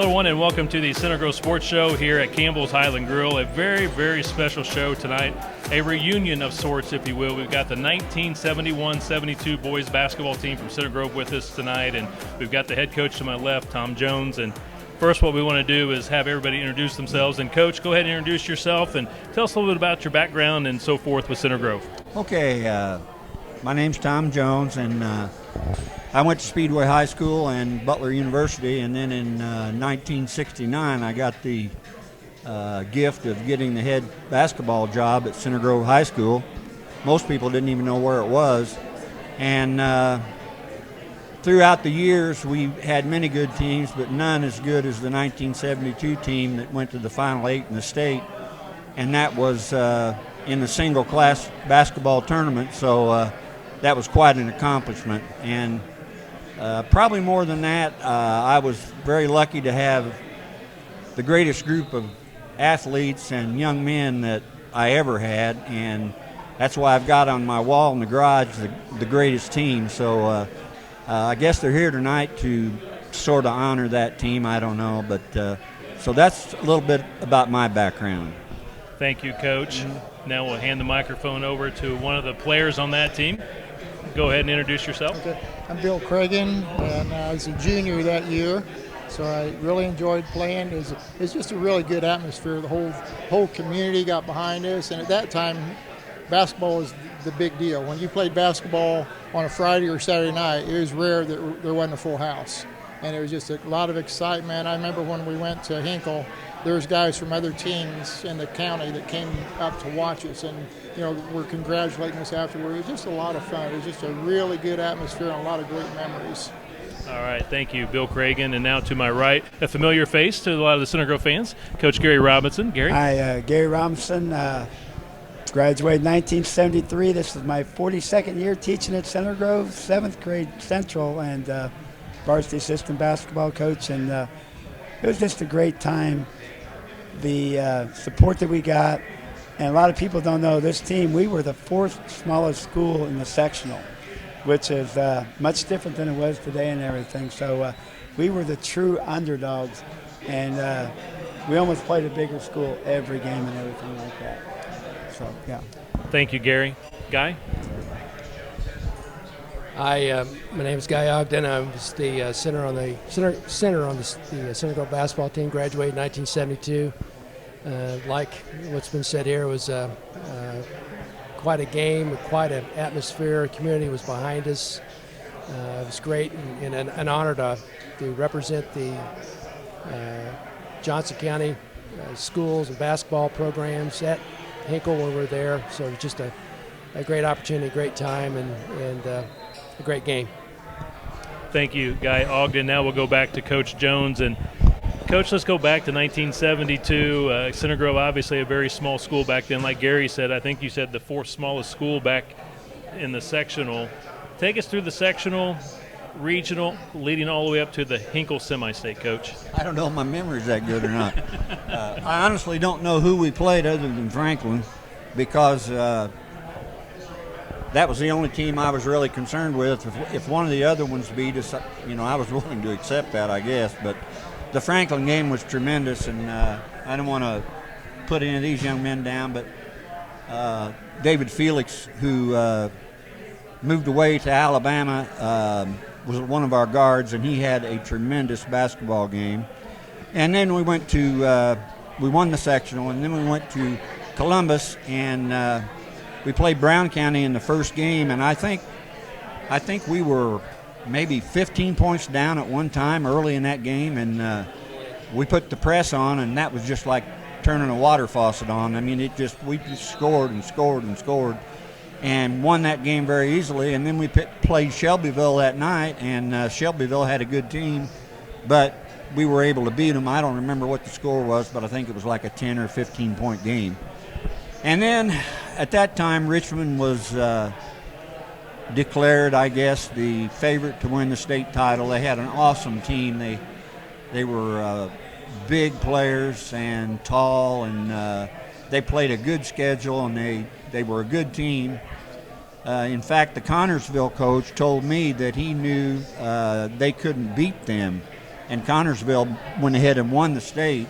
Hello, everyone, and welcome to the Center Grove Sports Show here at Campbell's Highland Grill. A very, very special show tonight, a reunion of sorts, if you will. We've got the 1971-72 boys basketball team from Center Grove with us tonight, and we've got the head coach to my left, Tom Jones. And first, what we want to do is have everybody introduce themselves. And, Coach, go ahead and introduce yourself and tell us a little bit about your background and so forth with Center Grove. Okay, my name's Tom Jones, and I went to Speedway High School and Butler University, and then in 1969 I got the gift of getting the head basketball job at Center Grove High School. Most people didn't even know where it was, and throughout the years we had many good teams, but none as good as the 1972 team that went to the Final Eight in the state, and that was in the single class basketball tournament, so that was quite an accomplishment. And probably more than that, I was very lucky to have the greatest group of athletes and young men that I ever had, and that's why I've got on my wall in the garage the greatest team. So I guess they're here tonight to sort of honor that team. I don't know, but so that's a little bit about my background. Thank you, Coach. Now we'll hand the microphone over to one of the players on that team. Go ahead and introduce yourself. Okay. I'm Bill Cragen, and I was a junior that year, so I really enjoyed playing. It's just a really good atmosphere. The whole community got behind us, and at that time, basketball was the big deal. When you played basketball on a Friday or Saturday night, it was rare that there wasn't a full house, and it was just a lot of excitement. I remember when we went to Hinkle, there was guys from other teams in the county that came up to watch us, and were congratulating us afterward. It was just a lot of fun. It was just a really good atmosphere and a lot of great memories. All right, thank you, Bill Cragen. And now to my right, a familiar face to a lot of the Center Grove fans, Coach Gary Robinson. Gary? Hi, Gary Robinson. Graduated 1973. This is my 42nd year teaching at Center Grove, 7th grade Central, and varsity assistant basketball coach. And it was just a great time. The support that we got, and a lot of people don't know this team, we were the 4th smallest school in the sectional, which is much different than it was today and everything. So we were the true underdogs, and we almost played a bigger school every game and everything like that. So, yeah. Thank you, Gary. Guy? Hi, my name is Guy Ogden. I was the center on the Center Grove basketball team. Graduated in 1972. Like what's been said here, it was quite a game, quite an atmosphere. The community was behind us. It was great and an honor to represent the Johnson County schools and basketball programs at Hinkle when we were there. So it was just a great opportunity, a great time, and a great game. Thank you, Guy Ogden. Now we'll go back to Coach Jones. And Coach, let's go back to 1972. Center Grove, obviously a very small school back then. Like Gary said, I think you said the 4th smallest school back in the sectional. Take us through the sectional, regional, leading all the way up to the Hinkle semi-state, Coach. I don't know if my memory's that good or not. I honestly don't know who we played other than Franklin, because that was the only team I was really concerned with. If one of the other ones beat us, I was willing to accept that, I guess. But the Franklin game was tremendous, and I don't want to put any of these young men down, but David Felix, who moved away to Alabama, was one of our guards, and he had a tremendous basketball game. And then we went to we won the sectional, and then we went to Columbus, and we played Brown County in the first game, and I think we were maybe 15 points down at one time early in that game, and we put the press on, and that was just like turning a water faucet on. I mean, we just scored and scored and scored, and won that game very easily. And then we played Shelbyville that night, and Shelbyville had a good team, but we were able to beat them. I don't remember what the score was, but I think it was like a 10 or 15 point game. And then at that time, Richmond was declared, I guess, the favorite to win the state title. They had an awesome team. They were big players and tall, and they played a good schedule, and they were a good team. In fact, the Connorsville coach told me that he knew they couldn't beat them and Connorsville went ahead and won the state,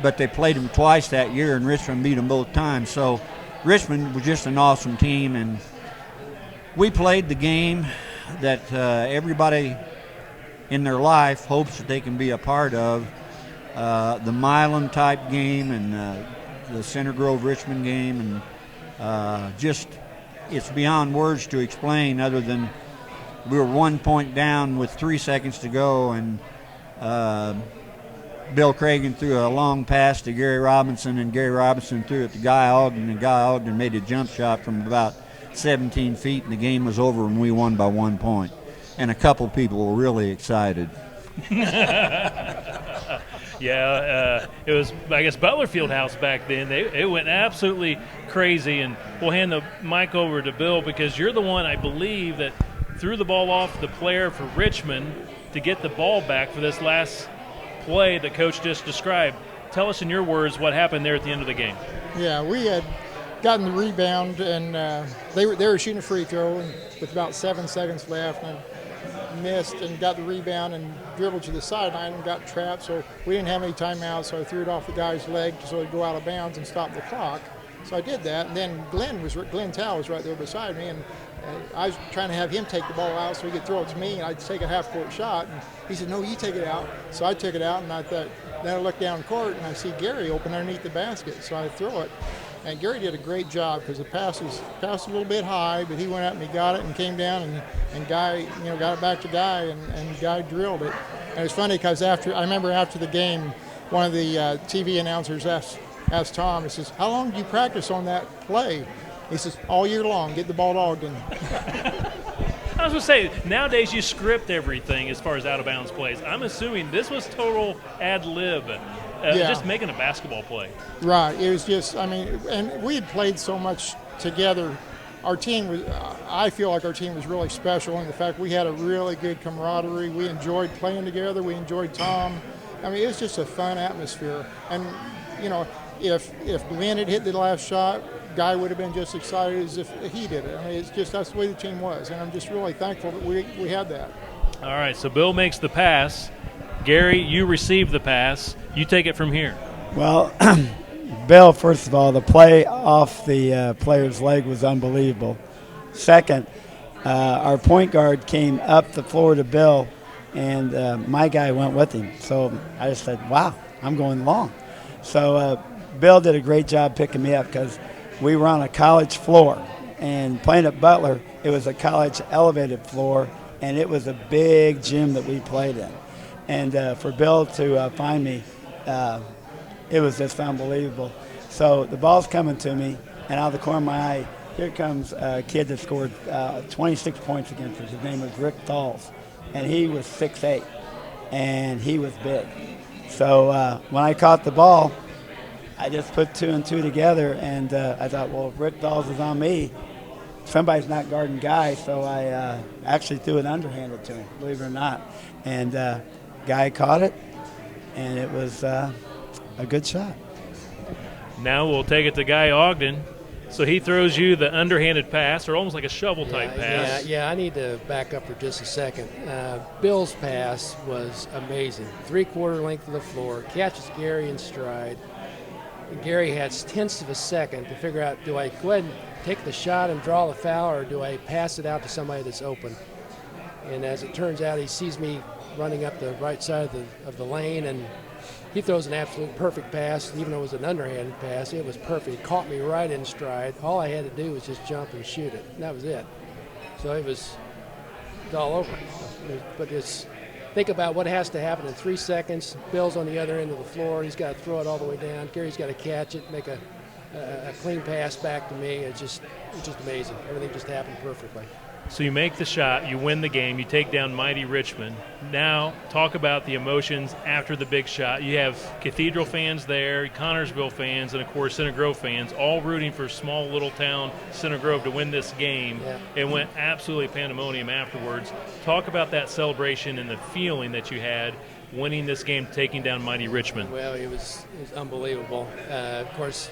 but they played them twice that year, and Richmond beat them both times. So Richmond was just an awesome team, and we played the game that everybody in their life hopes that they can be a part of, the Milan type game and the Center Grove Richmond game, and just it's beyond words to explain, other than we were 1 point down with 3 seconds to go, and Bill Cragen threw a long pass to Gary Robinson, and Gary Robinson threw it to Guy Ogden, and Guy Ogden made a jump shot from about 17 feet, and the game was over, and we won by 1 point. And a couple people were really excited. Yeah, it was, I guess, Butler Fieldhouse back then. It went absolutely crazy, and we'll hand the mic over to Bill, because you're the one, I believe, that threw the ball off the player for Richmond to get the ball back for this last play that Coach just described. Tell us in your words what happened there at the end of the game. Yeah, we had gotten the rebound, and they were shooting a free throw and with about 7 seconds left, and I missed and got the rebound and dribbled to the sideline and got trapped. So we didn't have any timeouts, so I threw it off the guy's leg so it'd go out of bounds and stop the clock. So I did that, and then Glenn Towle was right there beside me, and I was trying to have him take the ball out so he could throw it to me, and I'd take a half-court shot. And he said, "No, you take it out." So I took it out, and I thought, then I looked down court, and I see Gary open underneath the basket. So I throw it, and Gary did a great job, because the pass was passed a little bit high, but he went up and he got it and came down, and Guy, got it back to Guy, and Guy drilled it. And it's funny, because I remember after the game, one of the TV announcers asked Tom, he says, "How long do you practice on that play?" He says, "All year long, get the ball to Ogden." I was going to say, nowadays you script everything as far as out-of-bounds plays. I'm assuming this was total ad-lib, just making a basketball play. Right. It was just, and we had played so much together. Our team was, I feel like our team was really special in the fact we had a really good camaraderie. We enjoyed playing together. We enjoyed Tom. It was just a fun atmosphere. And, if Glenn had hit the last shot, Guy would have been just excited as if he did it. It's just, that's the way the team was. And I'm just really thankful that we had that. All right, so Bill makes the pass. Gary, you receive the pass. You take it from here. Well, Bill, first of all, the play off the player's leg was unbelievable. Second, our point guard came up the floor to Bill, and my guy went with him. So I just said, wow, I'm going long. So Bill did a great job picking me up, because we were on a college floor, and playing at Butler, it was a college elevated floor, and it was a big gym that we played in. And for Bill to find me, it was just unbelievable. So the ball's coming to me, and out of the corner of my eye, here comes a kid that scored 26 points against us. His name was Rick Thalls, and he was 6'8", and he was big. So when I caught the ball, I just put 2 and 2 together, and I thought, well, if Rick Dawes is on me, somebody's not guarding Guy, so I actually threw it underhanded to him, believe it or not. And Guy caught it, and it was a good shot. Now we'll take it to Guy Ogden. So he throws you the underhanded pass, or almost like a shovel-type pass. Yeah, I need to back up for just a second. Bill's pass was amazing. 3/4 length of the floor, catches Gary in stride. Gary has tenths of a second to figure out, do I go ahead and take the shot and draw the foul, or do I pass it out to somebody that's open? And as it turns out, he sees me running up the right side of the lane, and he throws an absolute perfect pass. Even though it was an underhanded pass, it was perfect. He caught me right in stride. All I had to do was just jump and shoot it, and that was it. So it was all over. But think about what has to happen in 3 seconds. Bill's on the other end of the floor. He's got to throw it all the way down. Gary's got to catch it, make a clean pass back to me. It's just amazing. Everything just happened perfectly. So you make the shot, you win the game, you take down mighty Richmond. Now talk about the emotions after the big shot. You have Cathedral fans there, Connorsville fans, and of course Center Grove fans, all rooting for small little town Center Grove to win this game. Yeah. It went absolutely pandemonium afterwards. Talk about that celebration and the feeling that you had winning this game, taking down mighty Richmond. Well, it was unbelievable. Of course,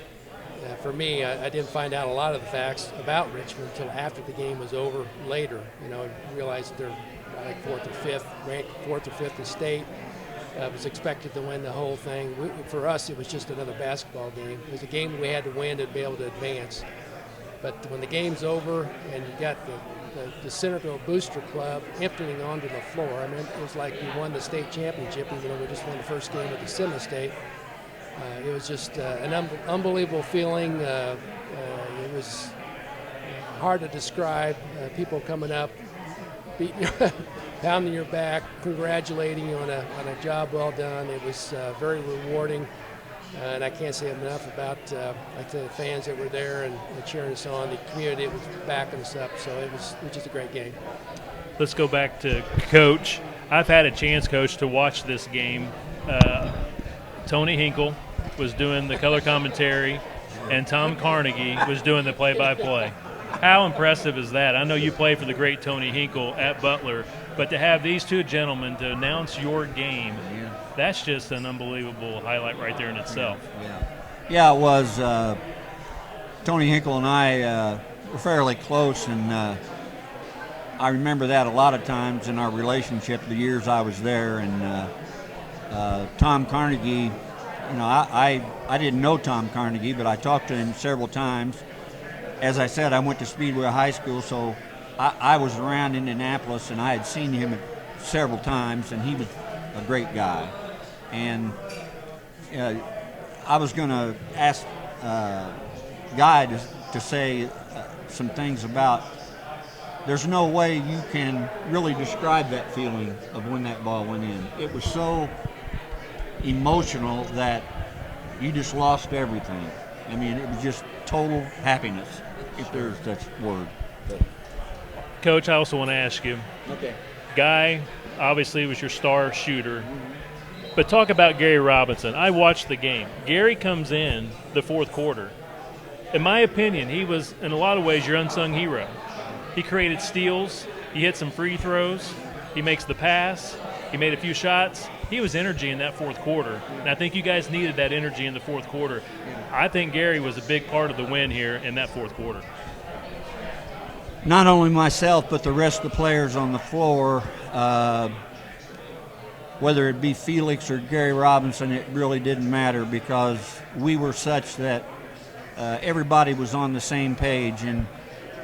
for me, I didn't find out a lot of the facts about Richmond until after the game was over later. I realized they're like 4th or 5th, ranked 4th or 5th in state. was expected to win the whole thing. For us, it was just another basketball game. It was a game we had to win to be able to advance. But when the game's over and you got the Centerville Booster Club emptying onto the floor, I mean, it was like we won the state championship, even though we just won the first game of the semi-state. It was just an unbelievable feeling. It was hard to describe. People coming up, beating you, pounding your back, congratulating you on a job well done. It was very rewarding. And I can't say enough about like the fans that were there and cheering us on. The community was backing us up, so it was just a great game. Let's go back to Coach. I've had a chance, Coach, to watch this game. Tony Hinkle was doing the color commentary, and Tom Carnegie was doing the play-by-play. How impressive is that? I know you played for the great Tony Hinkle at Butler, but to have these two gentlemen to announce your game, that's just an unbelievable highlight right there in itself. Yeah, it was. Tony Hinkle and I were fairly close, and I remember that a lot of times in our relationship the years I was there. And Tom Carnegie, I didn't know Tom Carnegie, but I talked to him several times. As I said, I went to Speedway High School, so I was around Indianapolis, and I had seen him several times, and he was a great guy. And I was going to ask Guy to say some things about, there's no way you can really describe that feeling of when that ball went in. It was so emotional that you just lost everything. I mean, it was just total happiness, if there's such word. Coach, I also want to ask you, Okay. Guy obviously was your star shooter, but talk about Gary Robinson. I watched the game. Gary comes in the fourth quarter. In my opinion, he was, in a lot of ways, your unsung hero. He created steals. He hit some free throws. He makes the pass. He made a few shots. He was energy in that fourth quarter, and I think you guys needed that energy in the fourth quarter. I think Gary was a big part of the win here in that fourth quarter. Not only myself, but the rest of the players on the floor, whether it be Felix or Gary Robinson, it really didn't matter, because we were such that everybody was on the same page. And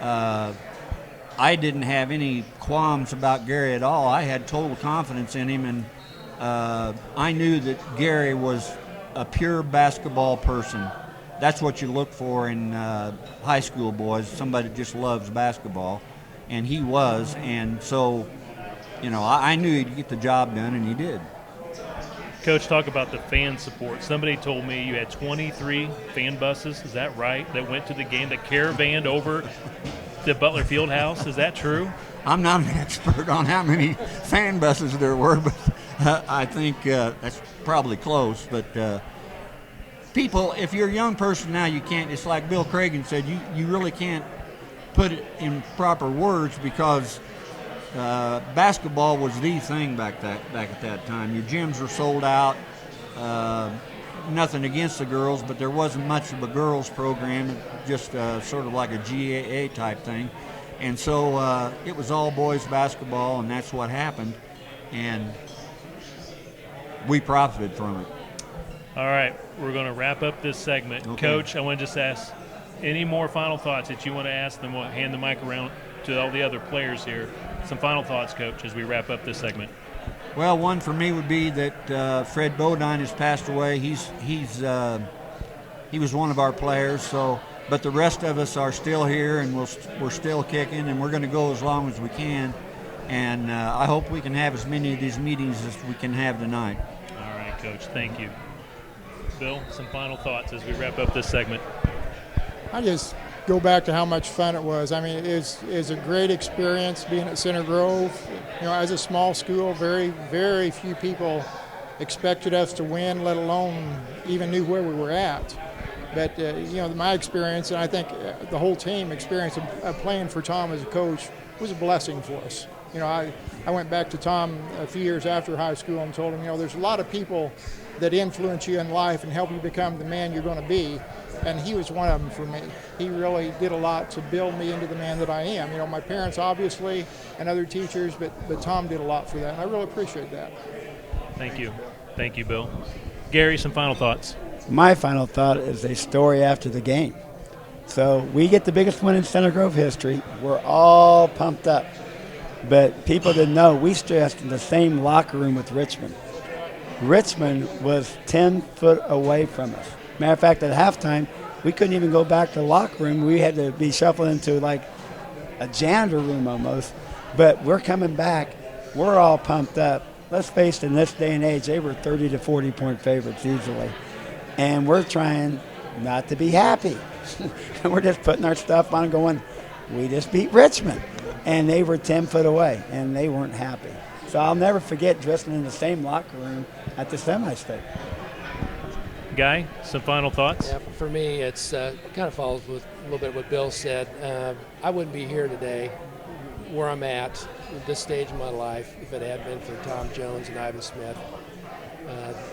I didn't have any qualms about Gary at all. I had total confidence in him, and I knew that Gary was a pure basketball person. That's what you look for in high school boys, somebody that just loves basketball, and he was. And so, I knew he'd get the job done, and he did. Coach, talk about the fan support. Somebody told me you had 23 fan buses, is that right, that went to the game, that caravanned over to Butler Fieldhouse. Is that true? I'm not an expert on how many fan buses there were, but I think that's probably close. But people, if you're a young person now, you can't, it's like Bill Cragen said, you really can't put it in proper words, because basketball was the thing back at that time. Your gyms were sold out. Nothing against the girls, but there wasn't much of a girls program, just sort of like a GAA type thing. And so it was all boys basketball, and that's what happened. And we profited from it. All right, we're going to wrap up this segment. Okay. Coach, I want to just ask, any more final thoughts that you want to ask them? We'll hand the mic around to all the other players here. Some final thoughts, Coach, as we wrap up this segment. Well, one for me would be that Fred Bodine has passed away. He was one of our players. So, but the rest of us are still here, and we're still kicking, and we're going to go as long as we can. And I hope we can have as many of these meetings as we can have tonight. All right, Coach. Thank you. Bill, some final thoughts as we wrap up this segment. I just go back to how much fun it was. I mean, it's a great experience being at Center Grove. As a small school, very, very few people expected us to win, let alone even knew where we were at. But, my experience, and I think the whole team experience of playing for Tom as a coach was a blessing for us. I went back to Tom a few years after high school and told him, there's a lot of people that influence you in life and help you become the man you're going to be. And he was one of them for me. He really did a lot to build me into the man that I am. My parents, obviously, and other teachers, but Tom did a lot for that, and I really appreciate that. Thank you. Thank you, Bill. Gary, some final thoughts. My final thought is a story after the game. So we get the biggest win in Center Grove history. We're all pumped up. But people didn't know, we stressed in the same locker room with Richmond. Richmond was 10 foot away from us. Matter of fact, at halftime, we couldn't even go back to the locker room. We had to be shuffled into like a janitor room almost. But we're coming back. We're all pumped up. Let's face it, in this day and age, they were 30 to 40 point favorites easily. And we're trying not to be happy. We're just putting our stuff on going, we just beat Richmond. And they were 10 foot away, and they weren't happy. So I'll never forget dressing in the same locker room at the semi-state. Guy, some final thoughts? Yeah, for me, it's kind of follows with a little bit what Bill said. I wouldn't be here today where I'm at this stage of my life if it had been for Tom Jones and Ivan Smith.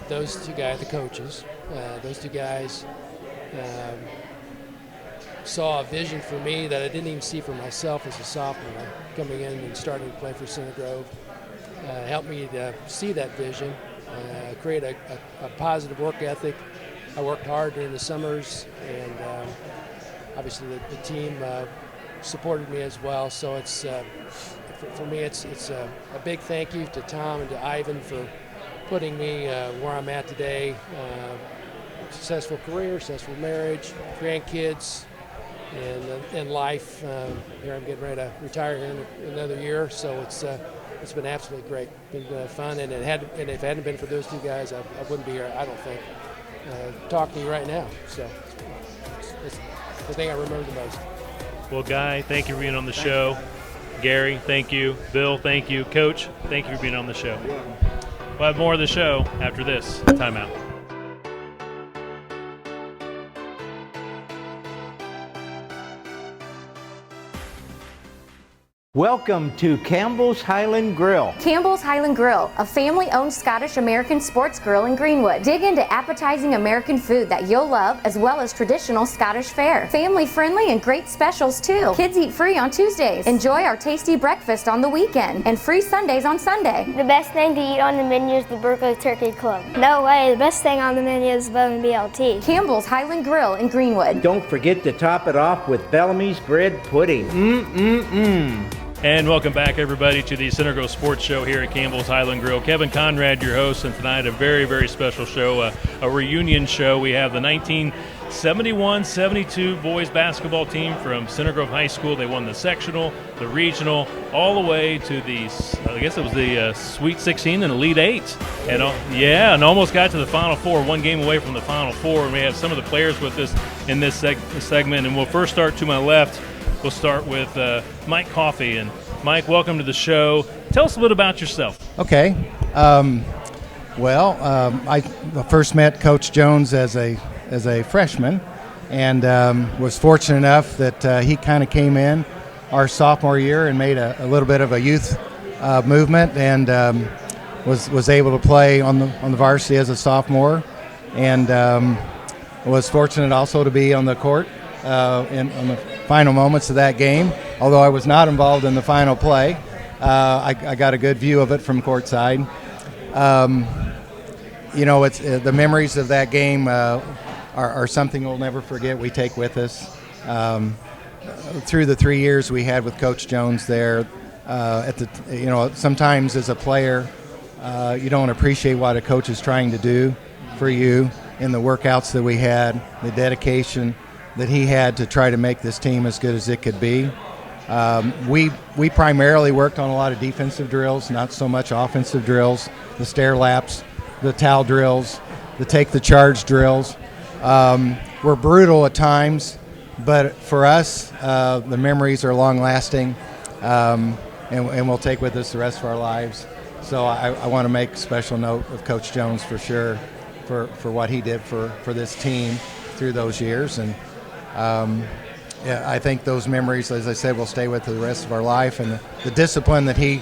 Those two guys, the coaches, those two guys saw a vision for me that I didn't even see for myself as a sophomore, coming in and starting to play for Center Grove. Helped me to see that vision, create a positive work ethic. I worked hard during the summers, and obviously the team supported me as well. So it's for me, it's a big thank you to Tom and to Ivan for putting me where I'm at today. Successful career, successful marriage, grandkids, and life. Here I'm getting ready to retire here in another year, so it's been absolutely great. Been fun, and if it hadn't been for those two guys, I wouldn't be here, I don't think, talking to you right now. So it's the thing I remember the most. Well, Guy, thank you for being on the show. Gary, thank you. Bill, thank you. Coach, thank you for being on the show. We'll have more of the show after this timeout. Welcome to Campbell's Highland Grill. Campbell's Highland Grill, a family-owned Scottish-American sports grill in Greenwood. Dig into appetizing American food that you'll love, as well as traditional Scottish fare. Family-friendly and great specials, too. Kids eat free on Tuesdays. Enjoy our tasty breakfast on the weekend, and free Sundays on Sunday. The best thing to eat on the menu is the Berkeley Turkey Club. No way, the best thing on the menu is bone BLT. Campbell's Highland Grill in Greenwood. Don't forget to top it off with Bellamy's bread pudding. And welcome back, everybody, to the Center Grove Sports Show here at Campbell's Highland Grill. Kevin Conrad, your host, and tonight a very, very special show, a reunion show. We have the 1971-72 boys basketball team from Center Grove High School. They won the sectional, the regional, all the way to the, I guess it was the Sweet 16 and Elite 8. And and almost got to the Final Four, one game away from the Final Four. And we have some of the players with us in this segment. And we'll first start to my left. We'll start with Mike Coffey. And Mike, welcome to the show. Tell us a little about yourself. Okay. I first met Coach Jones as a freshman, and was fortunate enough that he kind of came in our sophomore year and made a little bit of a youth movement, and was able to play on the varsity as a sophomore, and was fortunate also to be on the court on the final moments of that game. Although I was not involved in the final play, I got a good view of it from courtside. It's the memories of that game are something we'll never forget. We take with us through the 3 years we had with Coach Jones there. Sometimes as a player, you don't appreciate what a coach is trying to do for you in the workouts that we had, the dedication that he had to try to make this team as good as it could be. We primarily worked on a lot of defensive drills, not so much offensive drills, the stair laps, the towel drills, the take the charge drills. We're brutal at times, but for us, the memories are long lasting, and we'll take with us the rest of our lives. So I want to make special note of Coach Jones for sure, for what he did for this team through those years. And I think those memories, as I said, will stay with the rest of our life. And the discipline that he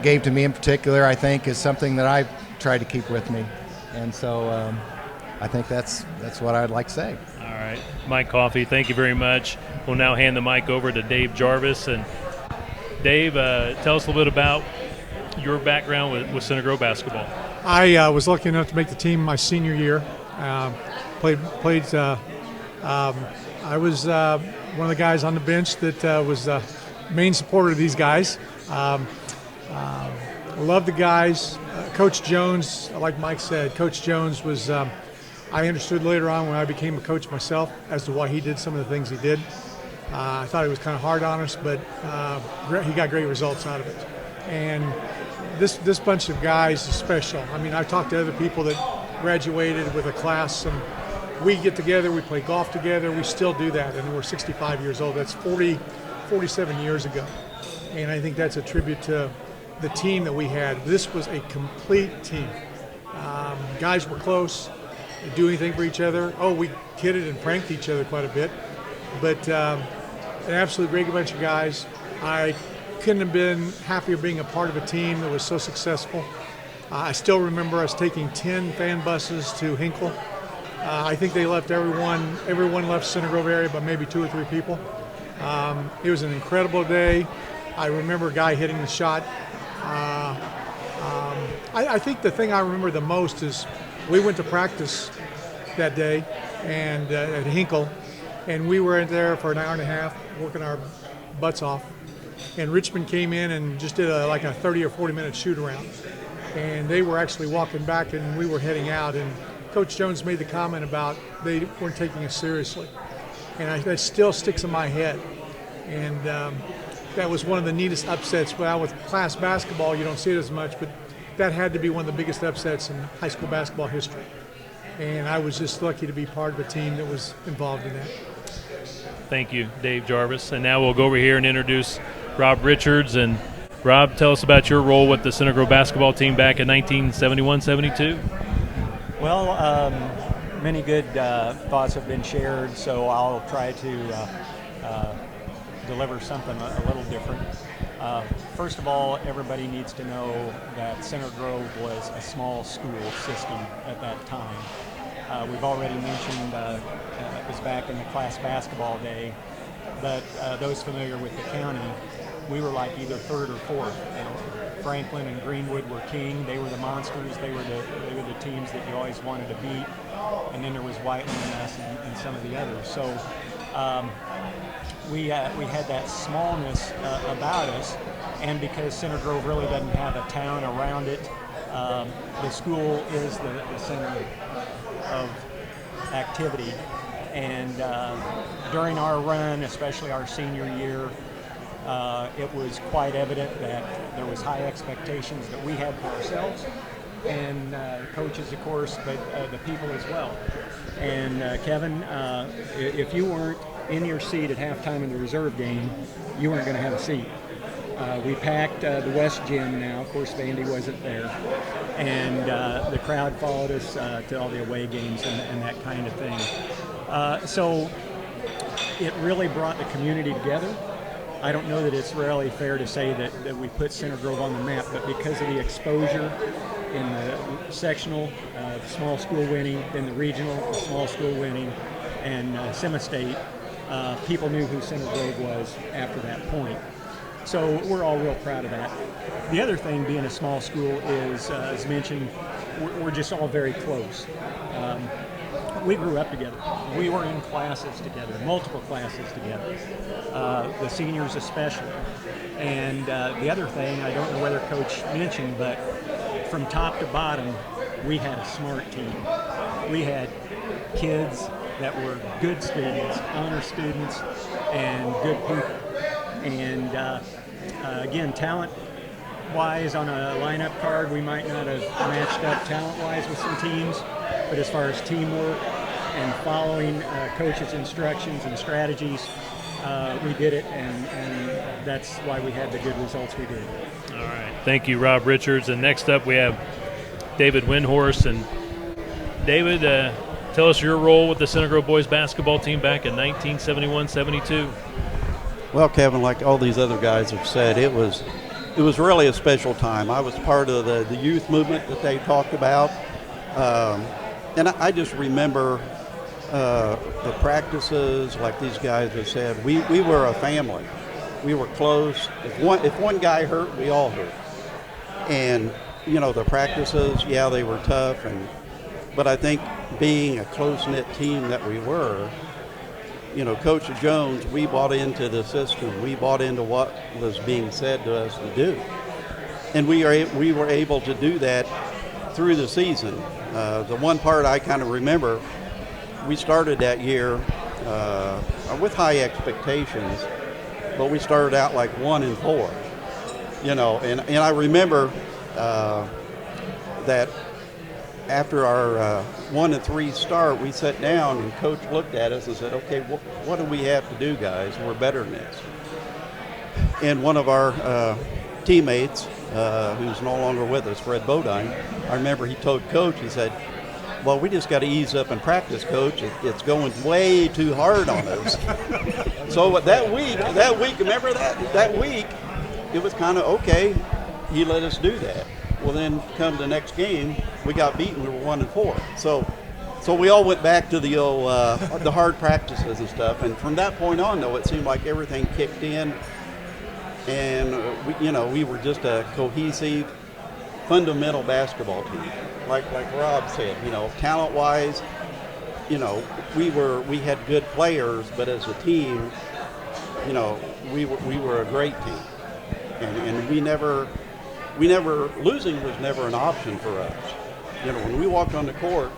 gave to me in particular, I think, is something that I've tried to keep with me. And so I think that's what I'd like to say. All right. Mike Coffey, thank you very much. We'll now hand the mic over to Dave Jarvis. And Dave, tell us a little bit about your background with Center Grove basketball. I was lucky enough to make the team my senior year. I was one of the guys on the bench that was the main supporter of these guys. I love the guys. Coach Jones, like Mike said, Coach Jones was, I understood later on when I became a coach myself as to why he did some of the things he did. I thought he was kind of hard on us, but he got great results out of it. And this bunch of guys is special. I mean, I've talked to other people that graduated with a class, and we get together, we play golf together, we still do that, and we're 65 years old. That's 47 years ago. And I think that's a tribute to the team that we had. This was a complete team. Guys were close, they'd do anything for each other. Oh, we kidded and pranked each other quite a bit. But an absolute great bunch of guys. I couldn't have been happier being a part of a team that was so successful. I still remember us taking 10 fan buses to Hinkle. I think they left everyone left Center Grove area, but maybe 2 or 3 people. It was an incredible day. I remember a guy hitting the shot. I think the thing I remember the most is we went to practice that day and at Hinkle, and we were in there for an hour and a half working our butts off. And Richmond came in and just did like a 30 or 40 minute shoot around. And they were actually walking back and we were heading out. And Coach Jones made the comment about they weren't taking us seriously. And that still sticks in my head. And that was one of the neatest upsets. Well, with class basketball, you don't see it as much, but that had to be one of the biggest upsets in high school basketball history. And I was just lucky to be part of a team that was involved in that. Thank you, Dave Jarvis. And now we'll go over here and introduce Rob Richards. And Rob, tell us about your role with the Center Grove basketball team back in 1971-72. Well, many good thoughts have been shared, so I'll try to deliver something a little different. First of all, everybody needs to know that Center Grove was a small school system at that time. We've already mentioned it was back in the class basketball day, but those familiar with the county, we were like either third or fourth. Franklin and Greenwood were king. They were the monsters. They were the teams that you always wanted to beat. And then there was Whiteland and us and some of the others. So we had that smallness about us, and because Center Grove really doesn't have a town around it, the school is the center of activity. And during our run, especially our senior year, it was quite evident that there was high expectations that we had for ourselves, and coaches, of course, but the people as well. And Kevin, if you weren't in your seat at halftime in the reserve game, you weren't going to have a seat. We packed the West Gym now. Of course, Vandy wasn't there. And the crowd followed us to all the away games and that kind of thing. So it really brought the community together. I don't know that it's really fair to say that we put Center Grove on the map, but because of the exposure in the sectional, the small school winning, then the regional, the small school winning, and semi-state, people knew who Center Grove was after that point. So we're all real proud of that. The other thing, being a small school, is, as mentioned, we're just all very close. We grew up together. We were in classes together, multiple classes together, the seniors especially. And the other thing, I don't know whether Coach mentioned, but from top to bottom, we had a smart team. We had kids that were good students, honor students, and good people. And again, talent-wise on a lineup card, we might not have matched up talent-wise with some teams, but as far as teamwork and following coaches' instructions and strategies, we did it, and that's why we had the good results we did. All right. Thank you, Rob Richards. And next up we have David Windhorst. And David, tell us your role with the Center Grove boys basketball team back in 1971-72. Well, Kevin, like all these other guys have said, it was really a special time. I was part of the youth movement that they talked about, and I just remember the practices, like these guys have said. We were a family. We were close. If one guy hurt, we all hurt. And the practices, yeah, they were tough, but I think being a close-knit team that we were, Coach Jones, we bought into the system. We bought into what was being said to us to do. And we were able to do that through the season. The one part I kind of remember, we started that year with high expectations, but we started out like 1-4, and I remember that after our 1-3 start, we sat down and Coach looked at us and said, okay, what do we have to do, guys? We're better than this. And one of our teammates, who's no longer with us, Fred Bodine, I remember he told Coach, he said, well, we just got to ease up in practice, Coach. It's going way too hard on us. So that week, remember that week, it was kind of okay. He let us do that. Well, then come the next game, we got beaten. We were 1-4. So we all went back to the old the hard practices and stuff. And from that point on, though, it seemed like everything kicked in, and we were just a cohesive, fundamental basketball team. Like Rob said, talent-wise, we had good players, but as a team, we were a great team, and we never losing was never an option for us. When we walked on the court,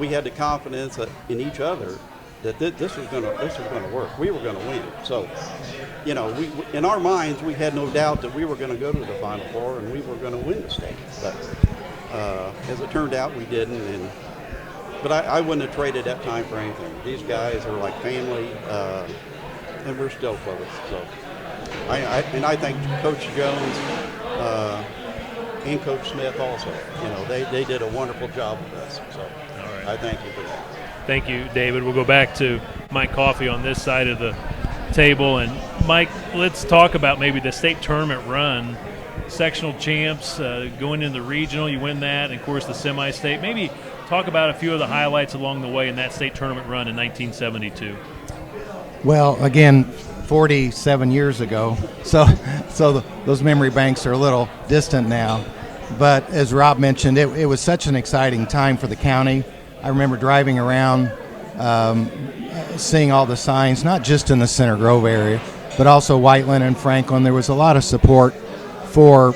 we had the confidence in each other that this was going to work. We were going to win. So, we in our minds we had no doubt that we were going to go to the Final Four and we were going to win the state. But as it turned out, we didn't. But I wouldn't have traded that time for anything. These guys are like family, and we're still close. So, I thank Coach Jones and Coach Smith also. They did a wonderful job with us. So, all right. I thank you for that. Thank you, David. We'll go back to Mike Coffey on this side of the table. And Mike, let's talk about maybe the state tournament run. Sectional champs, going into the regional, you win that, and of course the semi-state. Maybe talk about a few of the highlights along the way in that state tournament run in 1972. Well, again, 47 years ago, so those memory banks are a little distant now. But as Rob mentioned, it was such an exciting time for the county. I remember driving around, seeing all the signs, not just in the Center Grove area, but also Whiteland and Franklin. There was a lot of support for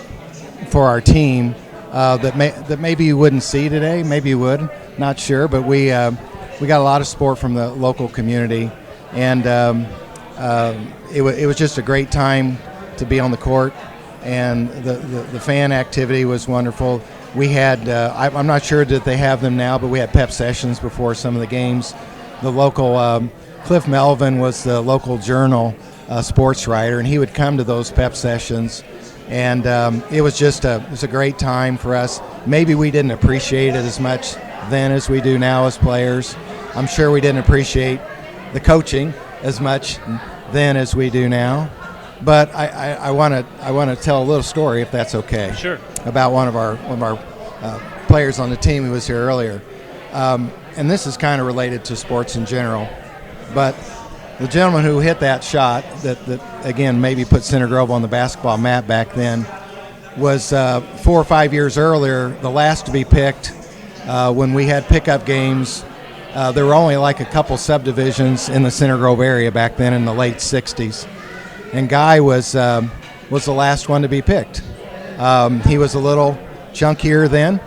our team that maybe you wouldn't see today. Maybe you would, not sure. But we got a lot of support from the local community, and it was just a great time to be on the court, and the fan activity was wonderful. We had, I'm not sure that they have them now, but we had pep sessions before some of the games. The local, Cliff Melvin was the local Journal sports writer, and he would come to those pep sessions. And it was a great time for us. Maybe we didn't appreciate it as much then as we do now as players. I'm sure we didn't appreciate the coaching as much then as we do now. But I want to tell a little story, if that's okay. Sure. About one of our players on the team who was here earlier, and this is kind of related to sports in general. But the gentleman who hit that shot that again maybe put Center Grove on the basketball map back then was 4 or 5 years earlier, the last to be picked. When we had pickup games, there were only like a couple subdivisions in the Center Grove area back then in the late '60s. And Guy was the last one to be picked. He was a little chunkier then,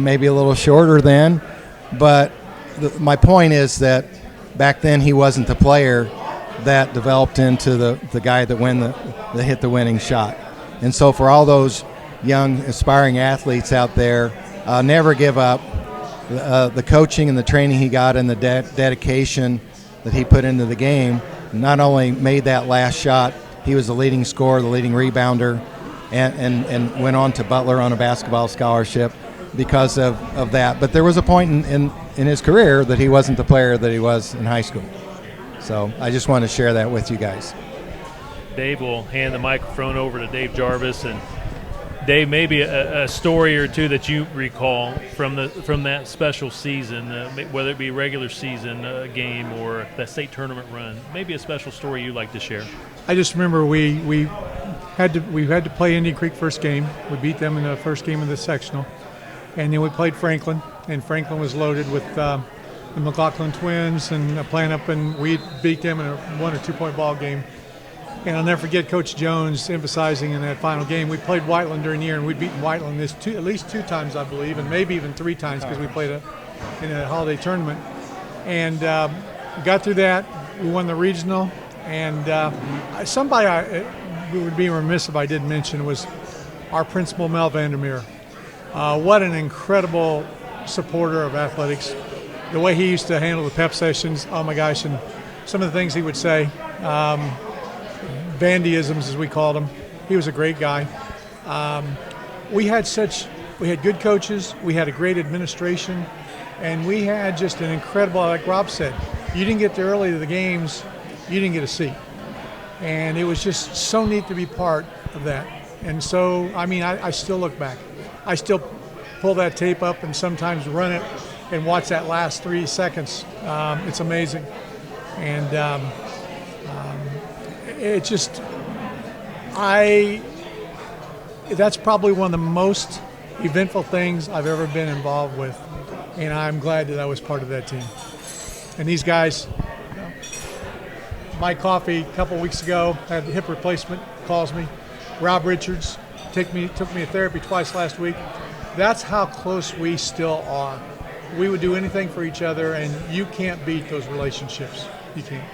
maybe a little shorter then, but my point is that back then he wasn't the player that developed into the guy that hit the winning shot. And so for all those young aspiring athletes out there, never give up. The coaching and the training he got and the dedication that he put into the game not only made that last shot, he was the leading scorer, the leading rebounder, and went on to Butler on a basketball scholarship because of that. But there was a point in his career that he wasn't the player that he was in high school. So I just want to share that with you guys. Dave will hand the microphone over to Dave Jarvis. And Dave, maybe a story or two that you recall from that special season, whether it be regular season game or that state tournament run, maybe a special story you'd like to share. I just remember we we had to play Indian Creek first game. We beat them in the first game of the sectional, and then we played Franklin, and Franklin was loaded with the McLaughlin twins and playing up, and we beat them in a 1 or 2 point ball game. And I'll never forget Coach Jones emphasizing in that final game. We played Whiteland during the year, and we'd beaten Whiteland at least 2 times, I believe, and maybe even 3 times because we played in a holiday tournament. And we got through that. We won the regional. And somebody I would be remiss if I didn't mention was our principal, Mel Vandermeer. What an incredible supporter of athletics. The way he used to handle the pep sessions, oh my gosh, and some of the things he would say. Vandyisms, as we called him. He was a great guy. We had good coaches, we had a great administration, and we had just an incredible, like Rob said, you didn't get there early to the games, you didn't get a seat. And it was just so neat to be part of that. And so, I mean, I still look back. I still pull that tape up and sometimes run it and watch that last 3 seconds. It's amazing. And it just, that's probably one of the most eventful things I've ever been involved with, and I'm glad that I was part of that team. And these guys, Mike Coffey a couple weeks ago had a hip replacement, calls me. Rob Richards took me to therapy twice last week. That's how close we still are. We would do anything for each other, and you can't beat those relationships. You can't.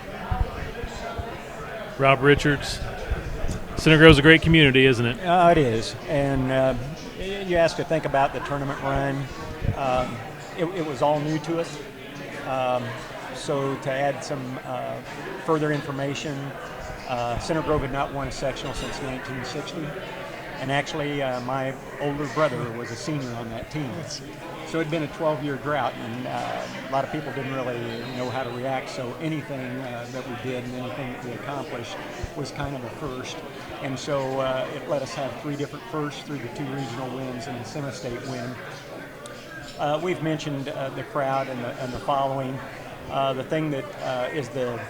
Rob Richards. Center Grove's a great community, isn't it? It is. And you asked to think about the tournament run. It was all new to us. So to add some further information, Center Grove had not won a sectional since 1960. And actually, my older brother was a senior on that team. So it had been a 12-year drought, and a lot of people didn't really know how to react. So anything that we did and anything that we accomplished was kind of a first. And so it let us have 3 different firsts through the 2 regional wins and the semi-state win. We've mentioned the crowd and the following. The thing that is the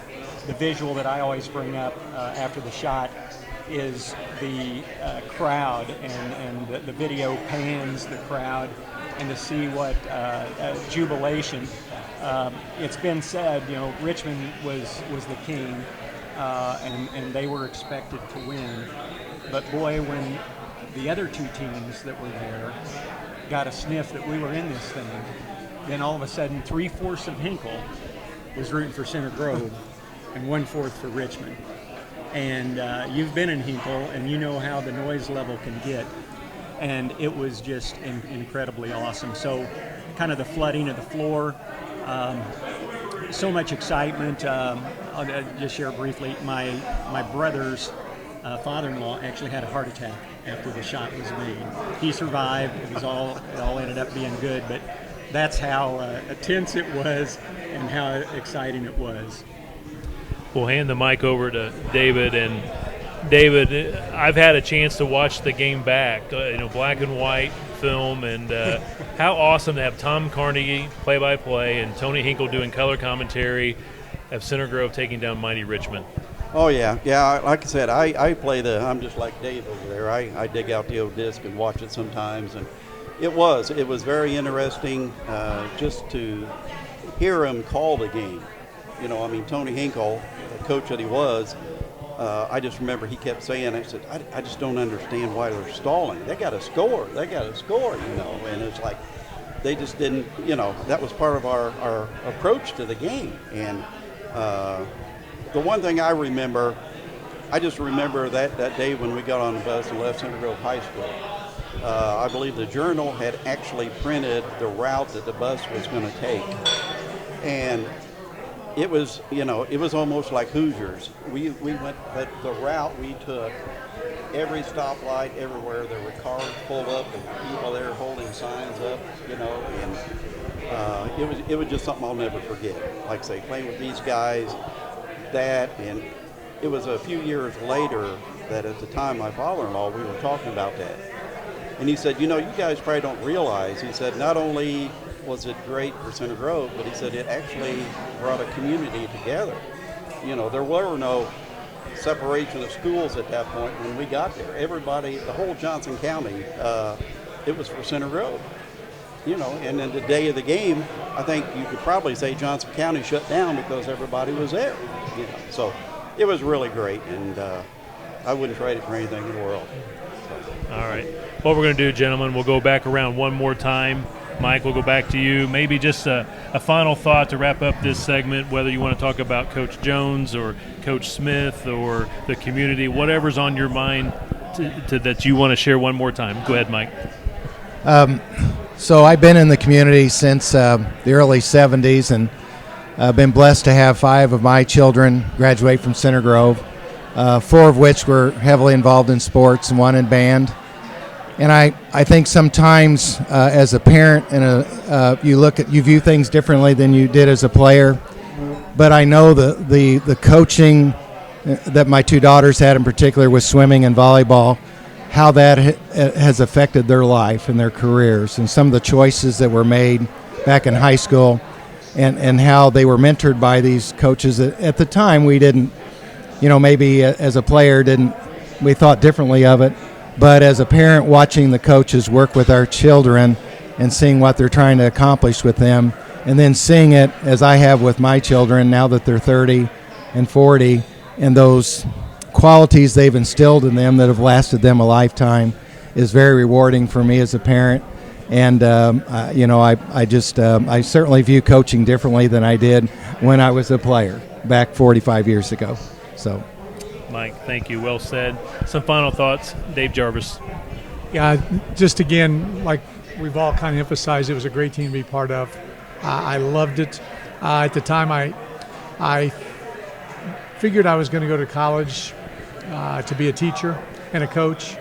visual that I always bring up after the shot is the crowd, and the video pans the crowd, and to see what jubilation. It's been said, Richmond was the king, and they were expected to win. But boy, when the other 2 teams that were there got a sniff that we were in this thing, then all of a sudden 3/4 of Hinkle was rooting for Center Grove and 1/4 for Richmond. And you've been in Hinkle, and you know how the noise level can get. And it was just incredibly awesome. So kind of the flooding of the floor, so much excitement. I'll just share briefly, my brother's father-in-law actually had a heart attack after the shot was made. He survived. It all ended up being good, but that's how tense it was and how exciting it was. We'll hand the mic over to David. And David, I've had a chance to watch the game back, black and white film, and how awesome to have Tom Carnegie play-by-play and Tony Hinkle doing color commentary of Center Grove taking down mighty Richmond. Oh, yeah. Like I said, I'm just like Dave over there. I dig out the old disc and watch it sometimes, and it was very interesting just to hear him call the game. Tony Hinkle, the coach that he was, I just remember he kept saying, I said, I just don't understand why they're stalling. They got to score, and it's like they just didn't, that was part of our approach to the game. And the one thing I just remember that day when we got on the bus and left Center Grove High School. I believe the Journal had actually printed the route that the bus was going to take. And it was almost like Hoosiers. We went, but the route we took, every stoplight, everywhere, there were cars pulled up and people there holding signs up, and it was just something I'll never forget. Like I say, playing with these guys, and it was a few years later that at the time my father-in-law, we were talking about that. And he said, you guys probably don't realize, he said, not only was it great for Center Grove, but he said it actually brought a community together. There were no separation of schools at that point when we got there. Everybody, the whole Johnson County, it was for Center Grove. You know, and then the day of the game, I think you could probably say Johnson County shut down because everybody was there. You know, so it was really great, and I wouldn't trade it for anything in the world. So. All right. What we're going to do, gentlemen, we'll go back around one more time. Mike, we'll go back to you. Maybe just a final thought to wrap up this segment, whether you want to talk about Coach Jones or Coach Smith or the community, whatever's on your mind that you want to share one more time. Go ahead, Mike. So I've been in the community since the early 70s, and I've been blessed to have 5 of my children graduate from Center Grove, 4 of which were heavily involved in sports and 1 in band. And I think sometimes as a parent and you view things differently than you did as a player. But I know the coaching that my 2 daughters had in particular with swimming and volleyball, how that has affected their life and their careers, and some of the choices that were made back in high school, and how they were mentored by these coaches. At the time, we didn't, maybe as a player we thought differently of it, but as a parent watching the coaches work with our children and seeing what they're trying to accomplish with them, and then seeing it as I have with my children now that they're 30 and 40, and those qualities they've instilled in them that have lasted them a lifetime is very rewarding for me as a parent. And I certainly view coaching differently than I did when I was a player back 45 years ago. So, Mike, thank you. Well said. Some final thoughts, Dave Jarvis. Yeah, just again, like we've all kind of emphasized, it was a great team to be part of. I loved it. At the time, I figured I was going to go to college to be a teacher and a coach,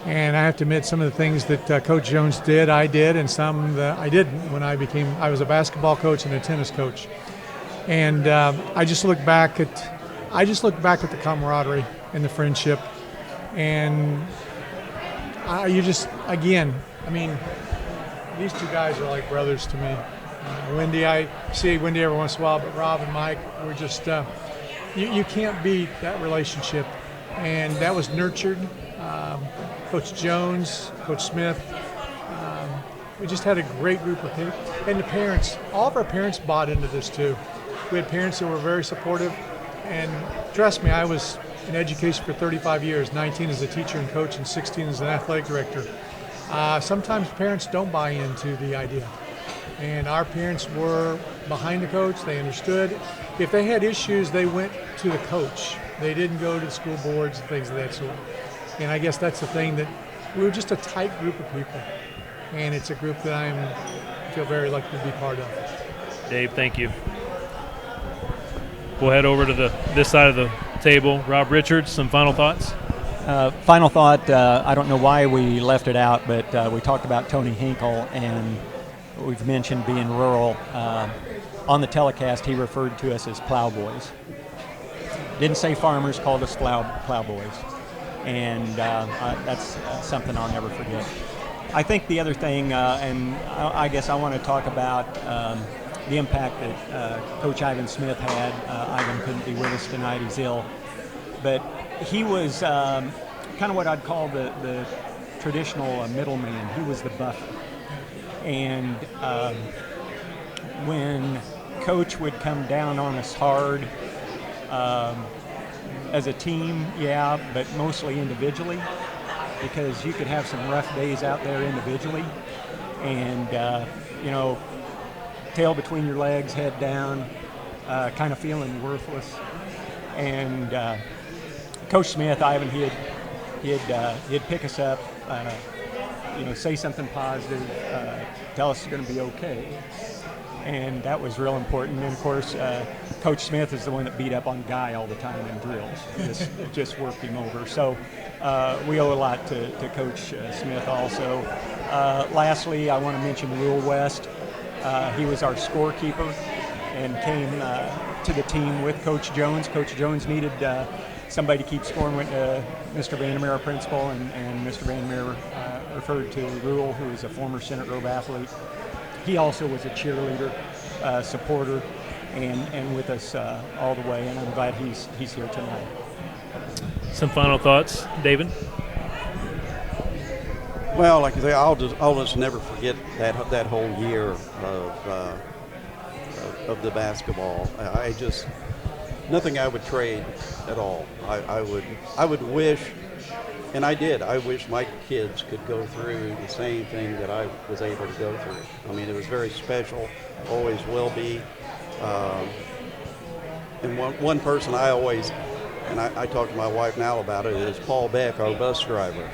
and I have to admit some of the things that Coach Jones did, I did, and some that I didn't when I was a basketball coach and a tennis coach. And I just look back at the camaraderie and the friendship, and these 2 guys are like brothers to me. Wendy, I see Wendy every once in a while, but Rob and Mike, we're just you can't beat that relationship. And that was nurtured. Coach Jones, Coach Smith, we just had a great group of people. And the parents, all of our parents bought into this too. We had parents that were very supportive. And trust me, I was in education for 35 years, 19 as a teacher and coach and 16 as an athletic director. Sometimes parents don't buy into the idea. And our parents were behind the coach. They understood. If they had issues, they went to the coach. They didn't go to the school boards and things of that sort. And I guess that's the thing, that we were just a tight group of people. And it's a group that I feel very lucky to be part of. Dave, thank you. We'll head over to this side of the table. Rob Richards, some final thoughts? Final thought, I don't know why we left it out, but we talked about Tony Hinkle, and we've mentioned being rural. On the telecast, he referred to us as plowboys. Didn't say farmers, called us plowboys. And that's something I'll never forget. I think the other thing, and I guess I want to talk about the impact that Coach Ivan Smith had. Ivan couldn't be with us tonight, he's ill. But he was kind of what I'd call the traditional middleman. He was the buffer. And when Coach would come down on us hard, as a team, yeah, but mostly individually, because you could have some rough days out there individually, and tail between your legs, head down, kind of feeling worthless. And Coach Smith, Ivan, he'd pick us up, say something positive, tell us it's going to be okay. And that was real important. And of course, Coach Smith is the one that beat up on Guy all the time in drills. Just worked him over. So we owe a lot to Coach Smith also. Lastly, I want to mention Rule West. He was our scorekeeper and came to the team with Coach Jones. Coach Jones needed somebody to keep scoring with Mr. Vandermeer, our principal, and Mr. Vandermeer referred to Rule, who is a former Center Grove athlete. He also was a cheerleader, supporter, and with us all the way, and I'm glad he's here tonight. Some final thoughts, David? Well, like I say, I'll just never forget that whole year of the basketball. I just nothing I would trade at all. I would wish, and I did. I wish my kids could go through the same thing that I was able to go through. I mean, it was very special. Always will be. And one person I always, and I talk to my wife now about it, is Paul Beck, our bus driver.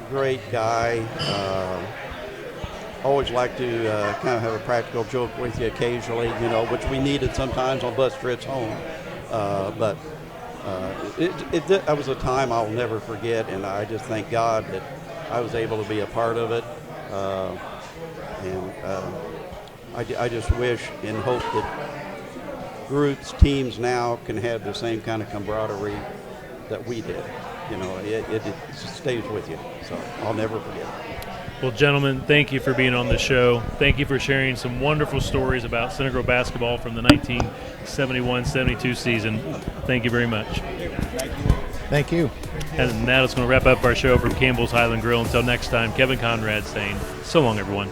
Great guy. Always like to kind of have a practical joke with you occasionally, which we needed sometimes on bus trips home. But it was a time I'll never forget, and I just thank God that I was able to be a part of it. I just wish and hope that groups, teams now can have the same kind of camaraderie that we did. It stays with you, so I'll never forget. Well, gentlemen, thank you for being on the show. Thank you for sharing some wonderful stories about Center Grove basketball from the 1971-72 season. Thank you very much. Thank you. And that is going to wrap up our show from Campbell's Highland Grill. Until next time, Kevin Conrad saying so long, everyone.